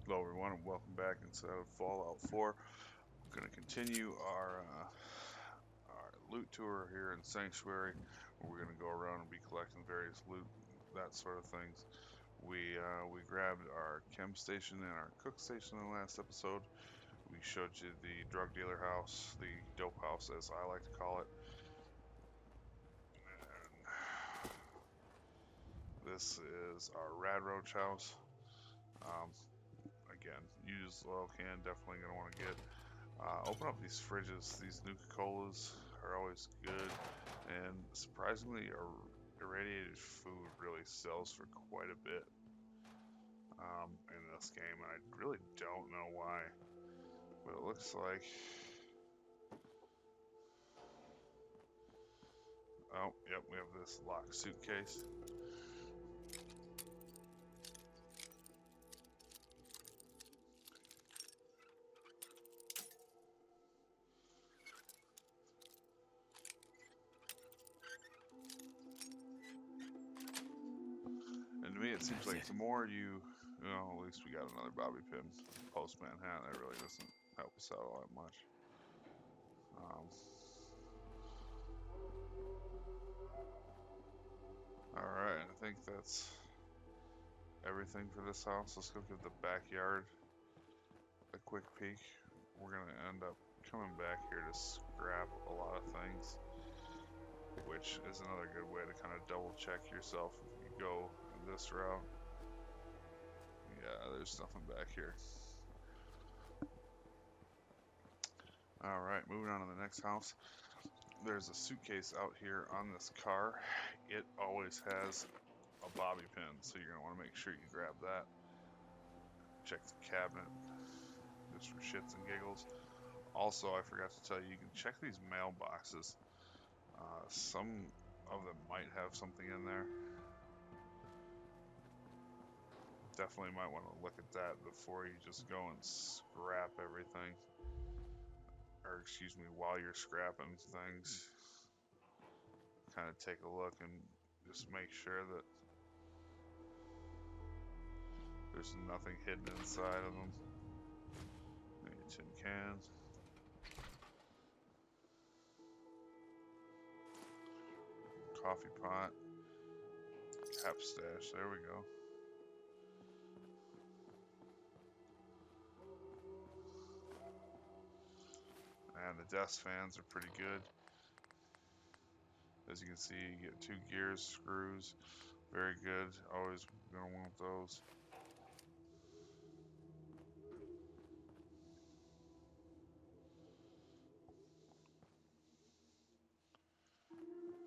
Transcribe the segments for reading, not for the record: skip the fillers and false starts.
Hello, everyone, and welcome back inside of Fallout 4. We're going to continue our loot tour here in Sanctuary, where we're going to go around and be collecting various loot, that sort of things. We grabbed our chem station and our cook station in the last episode. We showed you the drug dealer house, the dope house, as I like to call it. And this is our Rad Roach house. Um, Again, use oil can, definitely going to want to get. Open up these fridges. These Nuka-Colas are always good, and surprisingly, irradiated food really sells for quite a bit in this game, and I really don't know why, but it looks like. Oh, yep, we have this locked suitcase. And to me, it seems That's like it. the more at least we got another bobby pin postman hat. That really doesn't help us out all that much. Um, all right, I think that's everything for this house. Let's go give the backyard a quick peek. We're gonna end up coming back here to scrap a lot of things, which is another good way to kind of double check yourself if you go this route. Yeah, there's nothing back here. All right, moving on to the next house. There's a suitcase out here on this car. It always has a bobby pin, so you're gonna want to make sure you grab that. Check the cabinet just for shits and giggles. Also, I forgot to tell you, you can check these mailboxes. Some of them might have something in there. Definitely might want to look at that before you just go and scrap everything. Or, excuse me, while you're scrapping things, kind of take a look and just make sure that there's nothing hidden inside of them. Maybe a tin can. Coffee pot. Cap stash. There we go. And the desk fans are pretty good. As you can see, you get 2 gears, screws. Very good. Always gonna want those.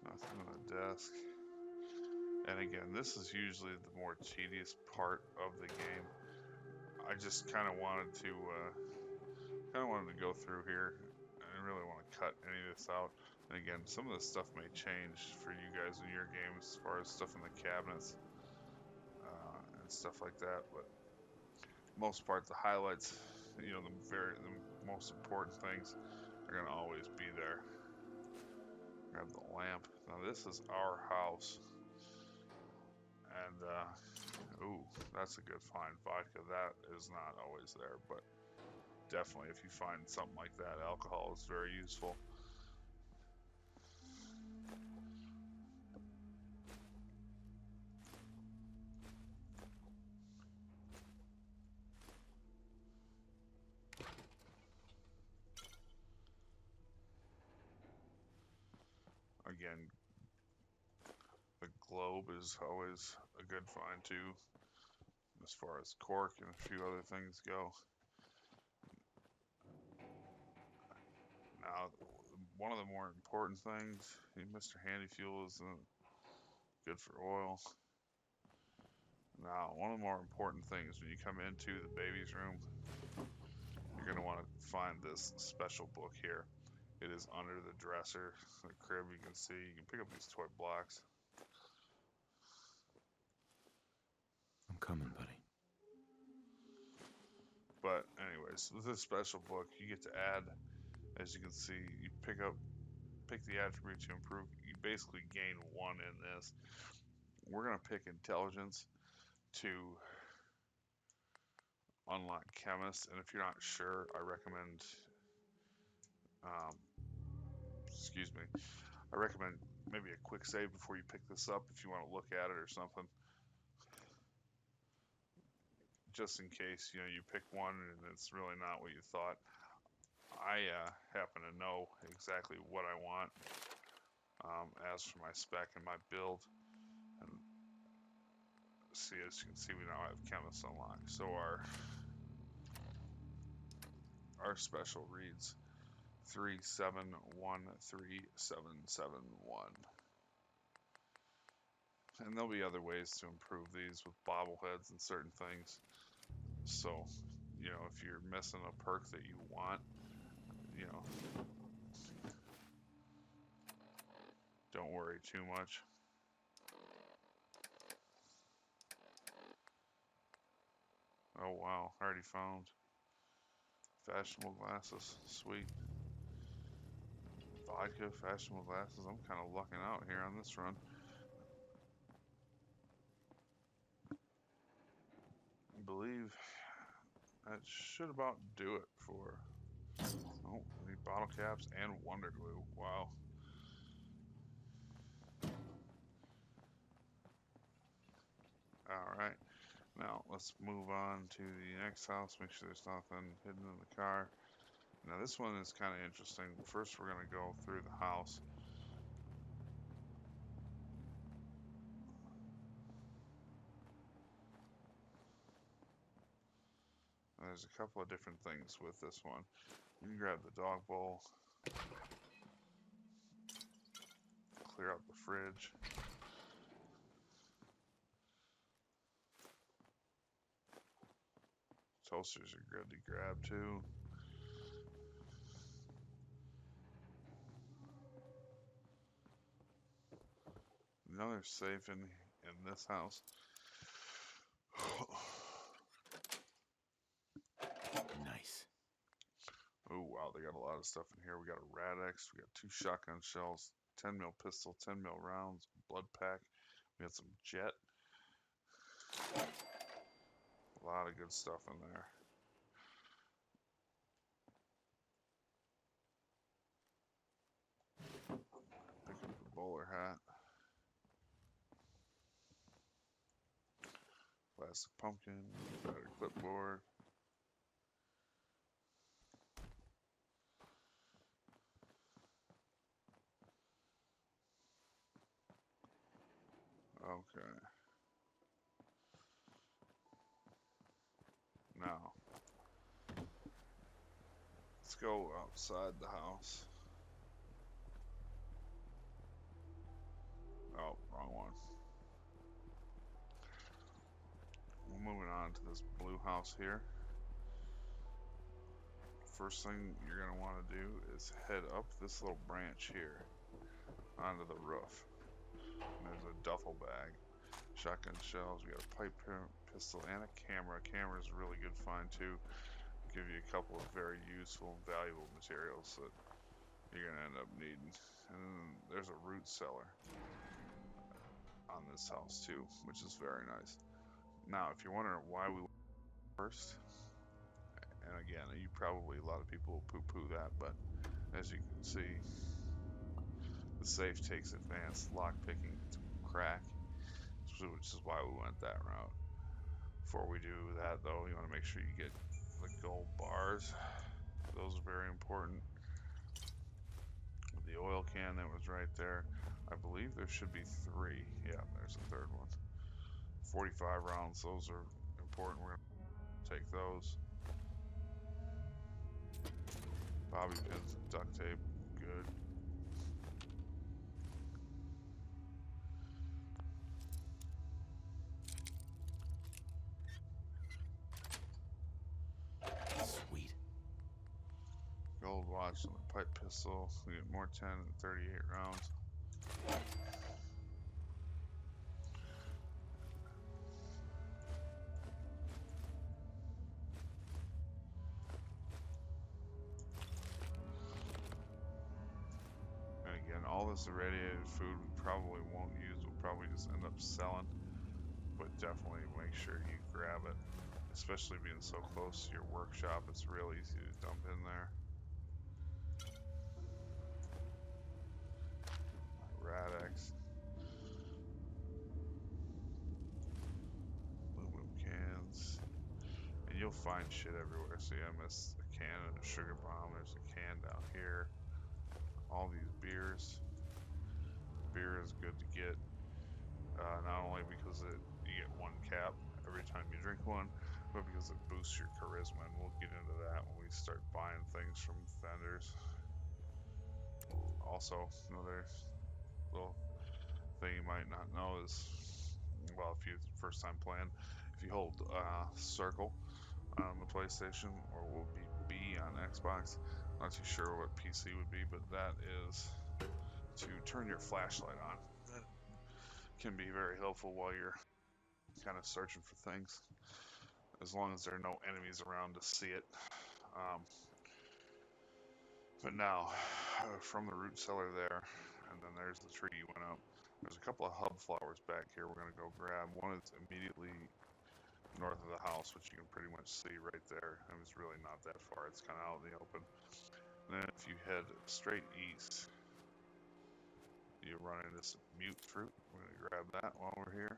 Nothing on the desk. And again, this is usually the more tedious part of the game. I just kind of wanted to go through here. I didn't really want to cut any of this out. And again, some of this stuff may change for you guys in your game as far as stuff in the cabinets and stuff like that. But most part, the highlights, the most important things are gonna always be there. Grab the lamp. Now this is our house, and ooh, that's a good find. Vodka, that is not always there, but definitely if you find something like that, alcohol is very useful. Again, the globe is always a good find too, as far as cork and a few other things go. Now, one of the more important things, Mr. Handy Fuel is good for oil. Now, one of the more important things when you come into the baby's room, you're going to want to find this special book here. It is under the dresser, the crib. You can see, you can pick up these toy blocks. I'm coming, buddy. But anyways, with this special book, you get to add, as you can see, you pick the attribute to improve. You basically gain 1 in this. We're going to pick intelligence to unlock chemist, and if you're not sure, I recommend, um, excuse me, I recommend maybe a quick save before you pick this up if you want to look at it or something, just in case, you pick one and it's really not what you thought. I happen to know exactly what I want, as for my spec and my build, and see, as you can see, we now have chemist unlocked, so our special reads 3713771. And there'll be other ways to improve these with bobbleheads and certain things. So, if you're missing a perk that you want, don't worry too much. Oh wow, already found fashionable glasses. Sweet. Vodka, fashionable glasses. I'm kind of lucking out here on this run. I believe that should about do it for. Oh, I need bottle caps and wonder glue. Wow. Alright, now let's move on to the next house. Make sure there's nothing hidden in the car. Now this one is kind of interesting. First we're going to go through the house. There's a couple of different things with this one. You can grab the dog bowl, clear out the fridge. Toasters are good to grab too. Another safe in this house. Nice. Oh wow, they got a lot of stuff in here. We got a Rad-X, we got 2 shotgun shells, 10 mil pistol, 10 mil rounds, blood pack. We got some jet. A lot of good stuff in there. Pick up the bowler hat. Plastic pumpkin, better clipboard. Okay. Now, let's go outside the house. Oh, wrong one. We're moving on to this blue house here. First thing you're going to want to do is head up this little branch here onto the roof. And there's a duffel bag, shotgun shells, we got a pipe pistol and a camera. Camera is a really good find too. Give you a couple of very useful and valuable materials that you're going to end up needing. And then there's a root cellar on this house too, which is very nice. Now, if you're wondering why we went first, and again, a lot of people will poo-poo that, but as you can see, the safe takes advanced lockpicking to crack, which is why we went that route. Before we do that, though, you want to make sure you get the gold bars. Those are very important. The oil can that was right there. I believe there should be 3. Yeah, there's a third one. 45 rounds, those are important. We're going to take those. Bobby pins and duct tape, good. Sweet. Gold watch and the pipe pistol. We get more 10 and 38 rounds. And again, all this irradiated food we probably won't use. We'll probably just end up selling. But definitely make sure you grab it. especially being so close to your workshop, it's real easy to dump in there. Rad-X. Aluminum cans. And you'll find shit everywhere. See, I missed a can and a sugar bomb. There's a can down here. All these beers. Beer is good to get. Not only because you get one cap every time you drink one, but because it boosts your charisma, and we'll get into that when we start buying things from vendors. Also, another little thing you might not know is, well, if you first time playing, if you hold circle on the PlayStation, or will be B on Xbox, not too sure what PC would be, but that is to turn your flashlight on. That can be very helpful while you're kind of searching for things, as long as there are no enemies around to see it. But now, from the root cellar there, and then there's the tree you went up. There's a couple of hub flowers back here we're going to go grab. One is immediately north of the house, which you can pretty much see right there. And it's really not that far. It's kind of out in the open. And then if you head straight east, you run into some mute fruit. We're going to grab that while we're here.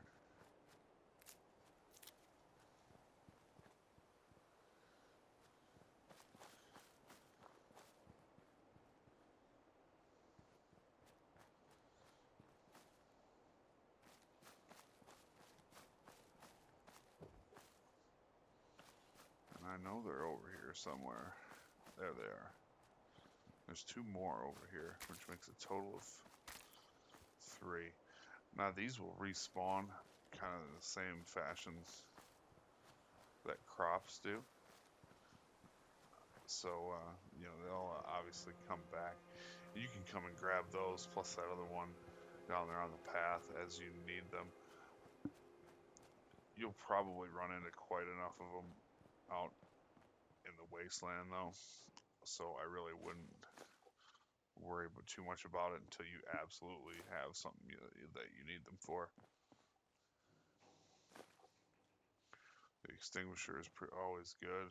And I know they're over here somewhere. There they are. There's two more over here, which makes a total of 3. Now these will respawn kind of in the same fashions that crops do. So, you know, they'll obviously come back. You can come and grab those, plus that other one down there on the path as you need them. You'll probably run into quite enough of them out in the wasteland, though. So I really wouldn't worry too much about it until you absolutely have something that you need them for. The extinguisher is always good.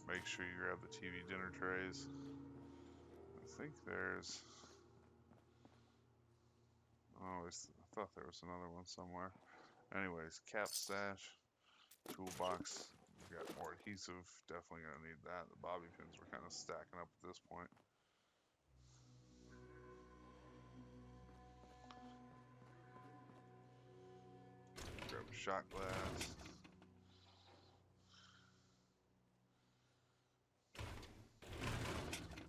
Make sure you grab the TV dinner trays. I think there's... Oh, I thought there was another one somewhere. Anyways, cap stash, toolbox. We got more adhesive. Definitely gonna need that. The bobby pins were kind of stacking up at this point. Grab a shot glass.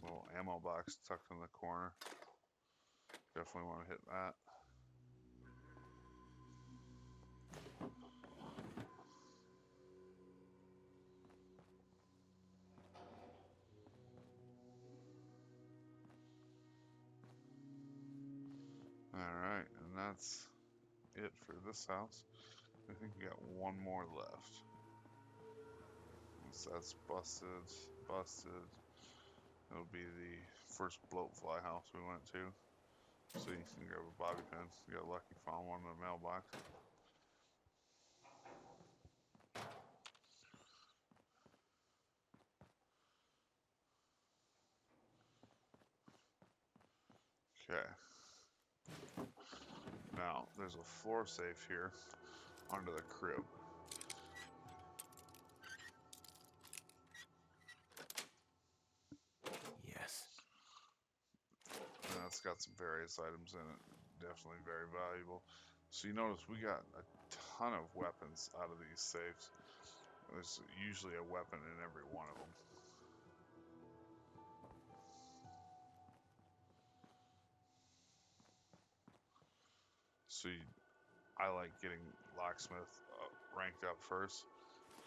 Little ammo box tucked in the corner. Definitely want to hit that. Alright, and that's it for this house. I think we got one more left. Once that's busted, it'll be the first bloatfly house we went to. So you can grab a bobby pin. We got lucky, found one in the mailbox. Okay. Now, there's a floor safe here under the crib. Yes. And it's got some various items in it. Definitely very valuable. So you notice we got a ton of weapons out of these safes. There's usually a weapon in every one of them. So I like getting locksmith ranked up first,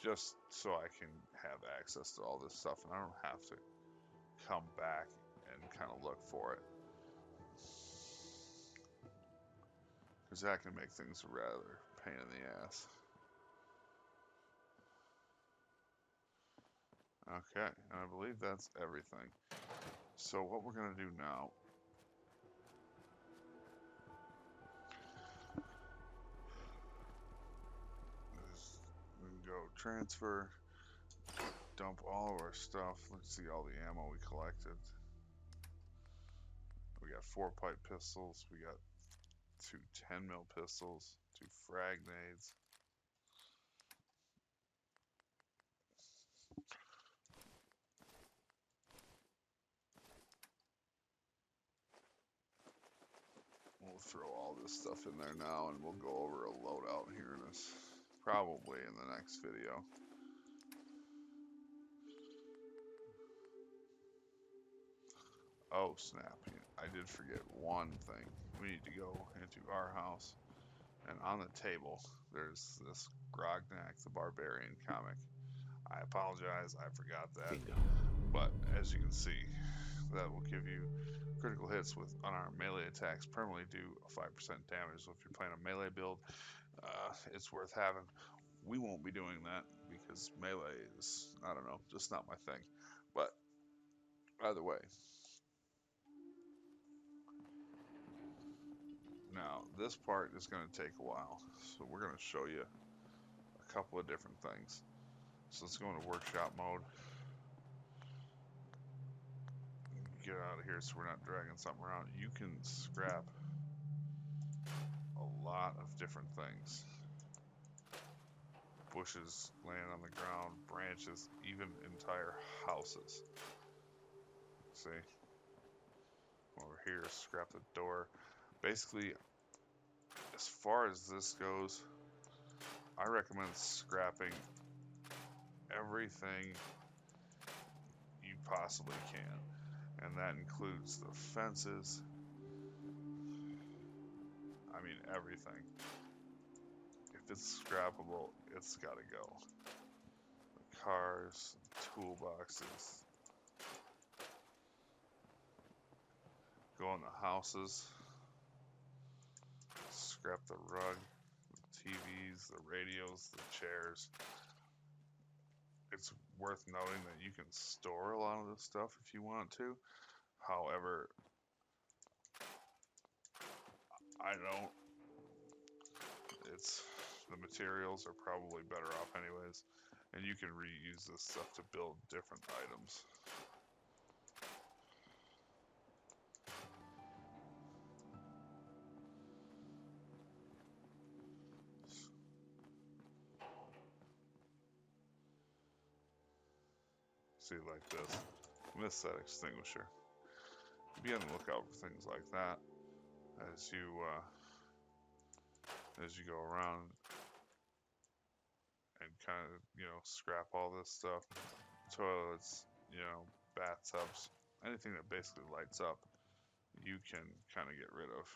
just so I can have access to all this stuff and I don't have to come back and kind of look for it. Because that can make things a rather pain in the ass. Okay, and I believe that's everything. So what we're going to do now transfer, dump all of our stuff. Let's see all the ammo we collected. We got 4 pipe pistols, we got 2 10 mil pistols, 2 frag nades. We'll throw all this stuff in there now, and we'll go over a loadout here in this, probably in the next video. Oh snap, I did forget one thing. We need to go into our house, and on the table there's this Grognak the Barbarian comic. I apologize, I forgot that. Bingo. But as you can see, that will give you critical hits with unarmed melee attacks permanently do a 5% damage. So if you're playing a melee build, it's worth having. We won't be doing that because melee is, I don't know, just not my thing. But either way. Now, this part is going to take a while. So we're going to show you a couple of different things. So let's go into workshop mode. Get out of here so we're not dragging something around. You can scrap a lot of different things. Bushes laying on the ground, branches, even entire houses. See? Over here, scrap the door. Basically, as far as this goes, I recommend scrapping everything you possibly can. And that includes the fences. I mean, everything. If it's scrappable, it's gotta go. The cars, the toolboxes. Go in the houses. Scrap the rug, the TVs, the radios, the chairs. It's worth noting that you can store a lot of this stuff if you want to. However, I don't. The materials are probably better off anyways, and you can reuse this stuff to build different items. See, like this. Miss that extinguisher. Be on the lookout for things like that as you go around and kind of, scrap all this stuff. Toilets, bathtubs, anything that basically lights up, you can kind of get rid of.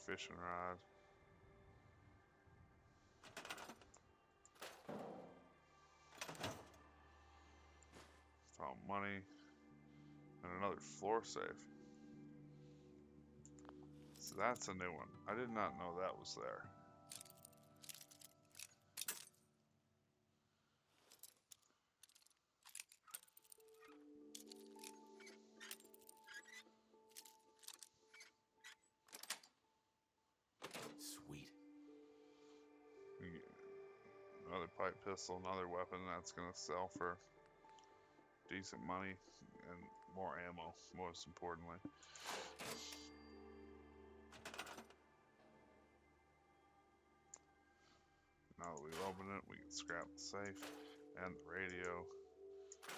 Fishing rod. Found money. And another floor safe. So that's a new one. I did not know that was there. Sweet. Another pipe pistol, another weapon that's gonna sell for decent money and more ammo, most importantly. Now that we've opened it, we can scrap the safe and the radio.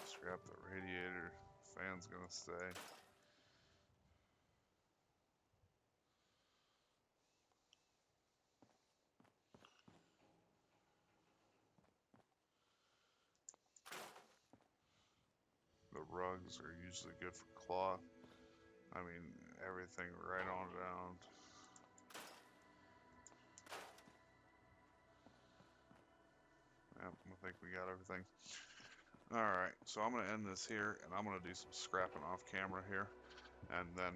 Scrap the radiator. Fan's gonna stay. The rugs are usually good for cloth. I mean, everything right on down. Yep, I think we got everything. Alright, so I'm going to end this here, and I'm going to do some scrapping off camera here. And then,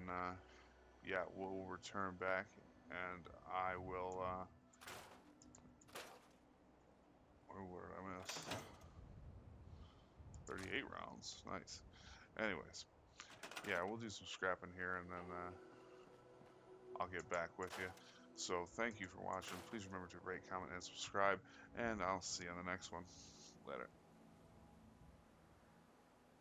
yeah, we'll return back, and I will, where did I miss? 38 rounds, nice. Anyways, yeah, we'll do some scrapping here, and then I'll get back with you. So thank you for watching. Please remember to rate, comment, and subscribe, and I'll see you on the next one. Later.